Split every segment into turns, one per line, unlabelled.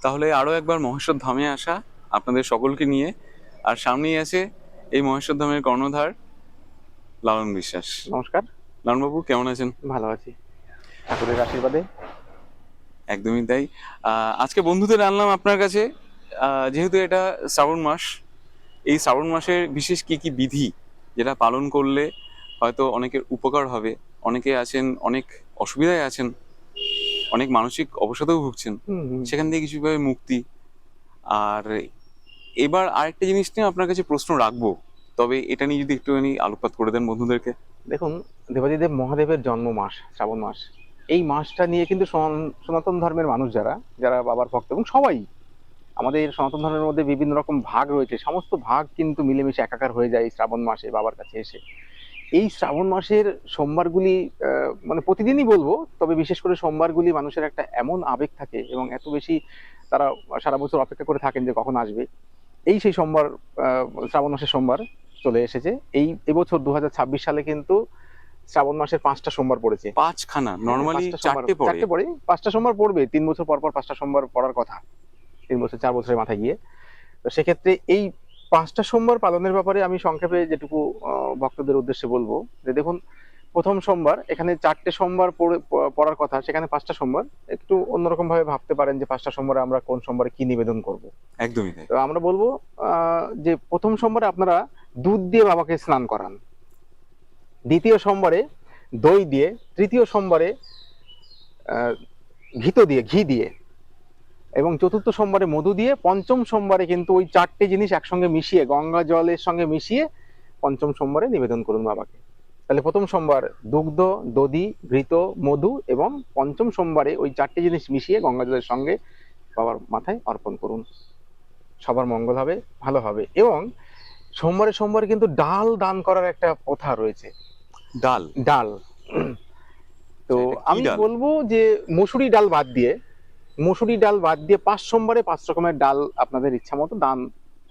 তাহলে আরো একবার মহেশ্বর ধামে আসা আপনাদের সকলকে নিয়ে। আর সামনেই আছে এই মহেশ্বর ধামের কর্ণধার লালন বিশ্বাস।
নমস্কার।
লালনবাবু কেমন আছেন?
ভালো আছি ঠাকুরের আশীর্বাদে।
একদমই তাই। আজকে বন্ধুদের আনলাম আপনার কাছে, যেহেতু এটা শ্রাবণ মাস। এই শ্রাবণ মাসের বিশেষ কি কি বিধি যেটা পালন করলে হয়তো অনেকের উপকার হবে। অনেকে আছেন অনেক অসুবিধায় আছেন, অনেক মানসিক অবসাদেও ভুগছেন, সেখান থেকে কিছুভাবে মুক্তি। আর এবার আরেকটা জিনিস নিয়ে আপনার কাছে প্রশ্ন রাখবো, তবে এটা নিয়ে যদি একটুখানি আলোকপাত করে দেন বন্ধুদেরকে।
দেখুন, দেবাদিদেব মহাদেবের জন্ম মাস শ্রাবণ মাস। এই মাসটা নিয়ে কিন্তু সনাতন ধর্মের মানুষ যারা যারা বাবার ভক্ত, এবং সবাই আমাদের সনাতন ধর্মের মধ্যে বিভিন্ন রকম ভাগ রয়েছে, সমস্ত ভাগ কিন্তু মিলেমিশে একাকার হয়ে যায় এই শ্রাবণ মাসে বাবার কাছে এসে। এই শ্রাবণ মাসের সোমবারগুলি মানে প্রতিদিনই বলবো, তবে বিশেষ করে সোমবারগুলি মানুষের একটা এমন আবেগ থাকে এবং এত বেশি তারা সারা বছর অপেক্ষা করে থাকেন যে কখন আসবে। এই সেই সোমবার, শ্রাবণ মাসের সোমবার চলে এসেছে। এবছর 2026 সালে কিন্তু শ্রাবণ মাসের 5টা সোমবার পড়েছে।
পাঁচখানা, নর্মালি
5টা সোমবার,
চারটে পড়ে।
4টে পড়ে, 5টা সোমবার পড়বে। 3 বছর পর পর 5টা সোমবার পড়ার কথা, 3 বছর 4 বছরের মাথায় গিয়ে। তো সেক্ষেত্রে এই 5টা সোমবার পালনের ব্যাপারে আমি সংক্ষেপে যেটুকু ভক্তদের উদ্দেশ্যে বলবো, যে দেখুন, প্রথম সোমবার, এখানে 4টে সোমবার পড়ার কথা, সেখানে 5টা সোমবার। একটু অন্যরকম ভাবে ভাবতে পারেন যে 5টা সোমবারে আমরা কোন সোমবারে কি নিবেদন করব।
একদমই তাই।
তো আমরা বলবো যে প্রথম সোমবারে আপনারা দুধ দিয়ে বাবাকে স্নান করান, দ্বিতীয় সোমবারে দই দিয়ে, তৃতীয় সোমবারে ঘি দিয়ে, এবং চতুর্থ সোমবারে মধু দিয়ে, পঞ্চম সোমবারে কিন্তু ওই 4টে জিনিস একসঙ্গে মিশিয়ে, গঙ্গা জলের সঙ্গে মিশিয়ে পঞ্চম সোমবারে নিবেদন করুন বাবাকে। তাহলে প্রথম সোমবার দুগ্ধ, দধি, ঘৃত, মধু, এবং পঞ্চম সোমবারে ওই 4টে জিনিস মিশিয়ে গঙ্গা জলের সঙ্গে বাবার মাথায় অর্পণ করুন। সবার মঙ্গল হবে, ভালো হবে। এবং সোমবারে সোমবারে কিন্তু ডাল দান করার একটা প্রথা রয়েছে।
ডাল?
ডাল তো আমি বলবো যে মসুরি ডাল বাদ দিয়ে, 5 সোমবারে 5 রকমের ডাল আপনাদের ইচ্ছা মতো দান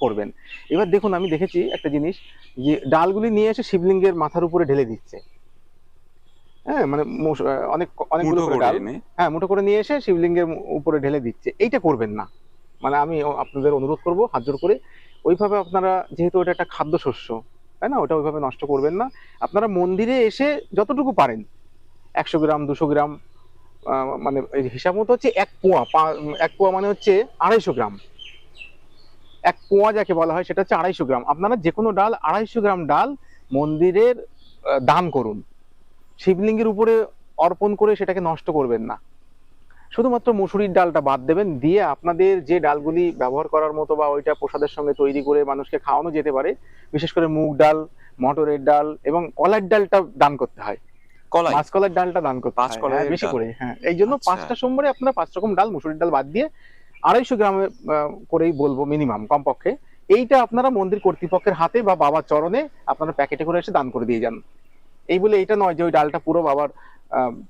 করবেন। এবার দেখুন, আমি দেখেছি একটা জিনিস, যে ডালগুলি নিয়ে এসে শিবলিঙ্গের মাথার উপরে ঢেলে দিচ্ছে। হ্যাঁ, মানে অনেক অনেকগুলো করে ডাল, হ্যাঁ, মুঠো করে নিয়ে এসে শিবলিঙ্গের উপরে ঢেলে দিচ্ছে। এইটা করবেন না। মানে আমি আপনাদের অনুরোধ করব হাত জোড় করে, ওইভাবে আপনারা, যেহেতু ওটা একটা খাদ্যশস্য, তাই না, ওটা ওইভাবে নষ্ট করবেন না। আপনারা মন্দিরে এসে যতটুকু পারেন, 100 গ্রাম 200 গ্রাম, মানে হিসাব মতো হচ্ছে 1 পোয়া মানে হচ্ছে 250 গ্রাম। 1 পোয়া যাকে বলা হয় সেটা হচ্ছে 250 গ্রাম। আপনারা যে কোনো ডাল, 250 গ্রাম ডাল মন্দিরের দান করুন। শিবলিঙ্গের উপরে অর্পণ করে সেটাকে নষ্ট করবেন না। শুধুমাত্র মসুরির ডালটা বাদ দেবেন, দিয়ে আপনাদের যে ডালগুলি ব্যবহার করার মতো বা ওইটা প্রসাদের সঙ্গে তৈরি করে মানুষকে খাওয়ানো যেতে পারে, বিশেষ করে মুগ ডাল, মটরের ডাল এবং কলার ডালটা দান করতে হয়। মাসকলার ডালটা দান করতে হয়, হ্যাঁ, বেশি করে। হ্যাঁ, এই জন্য 5টা সোমবারে আপনারা 5 রকম ডাল, মসুরির ডাল বাদ দিয়ে 250 গ্রামের করেই বলবো মিনিমাম, কমপক্ষে। এইটা আপনারা মন্দির কর্তৃপক্ষের হাতে বা বাবার চরণে আপনারা প্যাকেটে করে এসে দান করে দিয়ে যান। এই বলে এটা নয় যে ওই ডালটা পুরো বাবার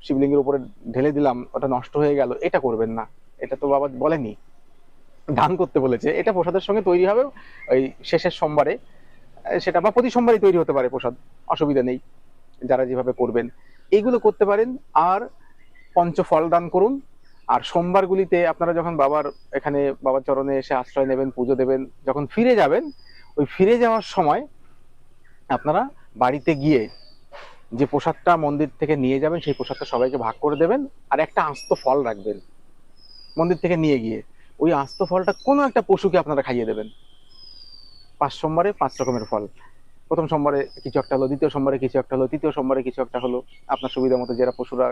শিবলিঙ্গের উপরে ঢেলে দিলাম, ওটা নষ্ট হয়ে গেল, এটা করবেন না। এটা তো বাবা বলেনি, দান করতে বলেছে। এটা প্রসাদের সঙ্গে তৈরি হবে ওই শেষের সোমবারে, সেটা বা প্রতি সোমবারই তৈরি হতে পারে প্রসাদ, অসুবিধা নেই, যারা যেভাবে করবেন এইগুলো করতে পারেন। আর পঞ্চফল দান করুন। আর সোমবারগুলিতে আপনারা যখন এখানে বাবার চরণে এসে আশ্রয় নেবেন, পুজো দেবেন, যখন ফিরে যাবেন, ওই ফিরে যাওয়ার সময় আপনারা বাড়িতে গিয়ে যে প্রসাদটা মন্দির থেকে নিয়ে যাবেন, সেই প্রসাদটা সবাইকে ভাগ করে দেবেন। আর একটা আস্ত ফল রাখবেন মন্দির থেকে নিয়ে গিয়ে, ওই আস্ত ফলটা কোনো একটা পশুকে আপনারা খাইয়ে দেবেন। 5 সোমবারে 5 রকমের ফল। প্রথম সোমবারে কিছু একটা হলো, দ্বিতীয় সোমবারে কিছু একটা হলো, তৃতীয় সোমবারে কিছু একটা হলো। আপনার সুবিধা মতো যেটা পশুরা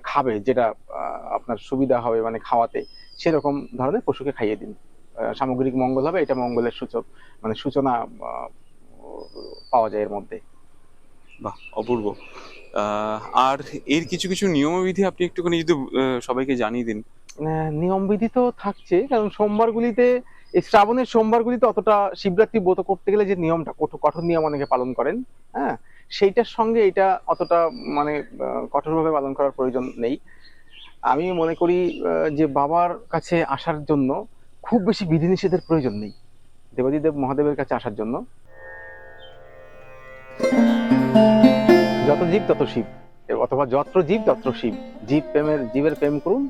খাবে, যেটা আপনার সুবিধা হবে মানে খাওয়াতে, সেরকম ধরনের পশুকে খাইয়ে দিন। সামগ্রিক মঙ্গল হবে, এটা মঙ্গলের সূচনা পাওয়া যায় এর মধ্যে।
বাহ, অপূর্ব। আর এর কিছু কিছু নিয়মবিধি আপনি একটুখানি যদি সবাইকে জানিয়ে দিন।
নিয়মবিধি তো থাকছে, কারণ সোমবারগুলিতে, এই শ্রাবণের সোমবারগুলিতে অতটা, শিবরাত্রি ব্রত করতে গেলে যে নিয়মটা, কঠোর নিয়ম অনেকে পালন করেন, হ্যাঁ, সেইটার সঙ্গে এটা অতটা মানে কঠোরভাবে পালন করার প্রয়োজন নেই। আমি মনে করি যে বাবার কাছে আসার জন্য খুব বেশি বিধিনিষেধের প্রয়োজন নেই। দেবাদিদেব মহাদেবের কাছে আসার জন্য যত জীব তত শিব, অথবা যত্র জীব তত্র শিব। জীবের প্রেম করুন,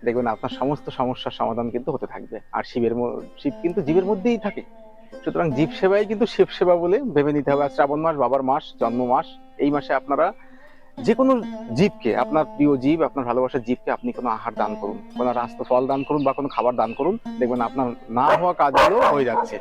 দেখবেন আপনার সমস্ত সমস্যার সমাধান কিন্তু হতে থাকবে। আর শিব কিন্তু জীবের মধ্যেই থাকে, সুতরাং জীব সেবাই কিন্তু শিব সেবা বলে ভেবে নিতে হবে। আর শ্রাবণ মাস বাবার মাস, জন্ম মাস, এই মাসে আপনারা যে কোনো জীবকে, আপনার প্রিয় জীব, আপনার ভালোবাসার জীবকে আপনি কোনো আহার দান করুন, কোনো রাস্তা ফল দান করুন বা কোনো খাবার দান করুন, দেখবেন আপনার না হওয়া কাজগুলো হয়ে যাচ্ছে।